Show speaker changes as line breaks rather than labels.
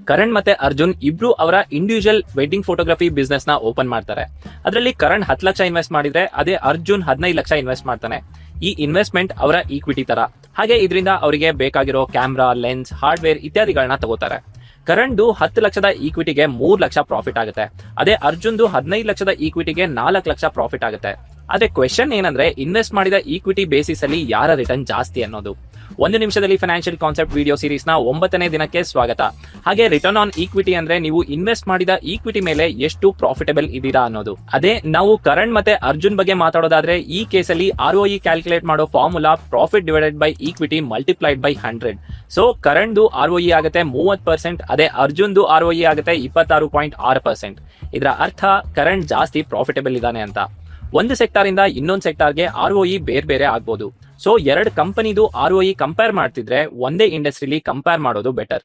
ಕರಣ್ ಮತ್ತೆ ಅರ್ಜುನ್ ಇಬ್ರು ಅವರ ಇಂಡಿವಿಜುವಲ್ ವೆಡ್ಡಿಂಗ್ ಫೋಟೋಗ್ರಫಿ ಬಿಸ್ನೆಸ್ ನ ಓಪನ್ ಮಾಡ್ತಾರೆ. ಅದರಲ್ಲಿ ಕರಣ್ 10 ಲಕ್ಷ ಇನ್ವೆಸ್ಟ್ ಮಾಡಿದ್ರೆ ಅದೇ ಅರ್ಜುನ್ 15 ಲಕ್ಷ ಇನ್ವೆಸ್ಟ್ ಮಾಡ್ತಾನೆ. ಈ ಇನ್ವೆಸ್ಟ್ಮೆಂಟ್ ಅವರ ಈಕ್ವಿಟಿ ತರ. ಹಾಗೆ ಇದರಿಂದ ಅವರಿಗೆ ಬೇಕಾಗಿರೋ ಕ್ಯಾಮ್ರಾ, ಲೆನ್ಸ್, ಹಾರ್ಡ್ವೇರ್ ಇತ್ಯಾದಿಗಳನ್ನ ತಗೋತಾರೆ. ಕರಣ್ದು 10 ಲಕ್ಷದ ಈಕ್ವಿಟಿಗೆ 3 ಲಕ್ಷ ಪ್ರಾಫಿಟ್ ಆಗುತ್ತೆ. ಅದೇ ಅರ್ಜುನ್ದು 15 ಲಕ್ಷದ ಈಕ್ವಿಟಿಗೆ 4 ಲಕ್ಷ ಪ್ರಾಫಿಟ್ ಆಗುತ್ತೆ. ಅದೇ ಕ್ವೆಶನ್ ಏನಂದ್ರೆ, ಇನ್ವೆಸ್ಟ್ ಮಾಡಿದ ಈಕ್ವಿಟಿ ಬೇಸಿಸ್ ಅಲ್ಲಿ ಯಾರ ರಿಟರ್ನ್ ಜಾಸ್ತಿ ಅನ್ನೋದು. 1 ನಿಮಿಷದಲ್ಲಿ ಫೈನಾನ್ಷಿಯಲ್ ಕಾನ್ಸೆಪ್ಟ್ ವಿಡಿಯೋ ಸೀರೀಸ್ ನ 9ನೇ ದಿನಕ್ಕೆ ಸ್ವಾಗತ. ಹಾಗೆ ರಿಟರ್ನ್ ಆನ್ ಈಕ್ವಿಟಿ ಅಂದ್ರೆ ನೀವು ಇನ್ವೆಸ್ಟ್ ಮಾಡಿದ ಈಕ್ವಿಟಿ ಮೇಲೆ ಎಷ್ಟು ಪ್ರಾಫಿಟಬಲ್ ಇದೀರಾ ಅನ್ನೋದು. ಅದೇ ನಾವು ಕರಣ್ ಮತ್ತೆ ಅರ್ಜುನ್ ಬಗ್ಗೆ ಮಾತಾಡೋದಾದ್ರೆ, ಈ ಕೇಸಲ್ಲಿ ROE ಕ್ಯಾಲ್ಕುಲೇಟ್ ಮಾಡೋ formula profit divided by equity multiplied by 100. So ಕರಣ್ದು ROE ಆಗುತ್ತೆ 30%, ಅದೇ ಅರ್ಜುನ್ದು ROE ಆಗುತ್ತೆ 26.6%. ಇದರ ಅರ್ಥ ಕರಣ್ ಜಾಸ್ತಿ ಪ್ರಾಫಿಟಬಲ್ ಇದಾನೆ ಅಂತ. ಒಂದು ಸೆಕ್ಟಾರ್ ಇಂದ ಇನ್ನೊಂದು ಸೆಕ್ಟಾರ್ಗೆ ROE ಬೇರೆ ಬೇರೆ ಆಗ್ಬೋದು. ಸೊ 2 ಕಂಪನಿದು ROE ಕಂಪೇರ್ ಮಾಡ್ತಿದ್ರೆ ಒಂದೇ ಇಂಡಸ್ಟ್ರಿಲಿ ಕಂಪೇರ್ ಮಾಡೋದು ಬೆಟರ್.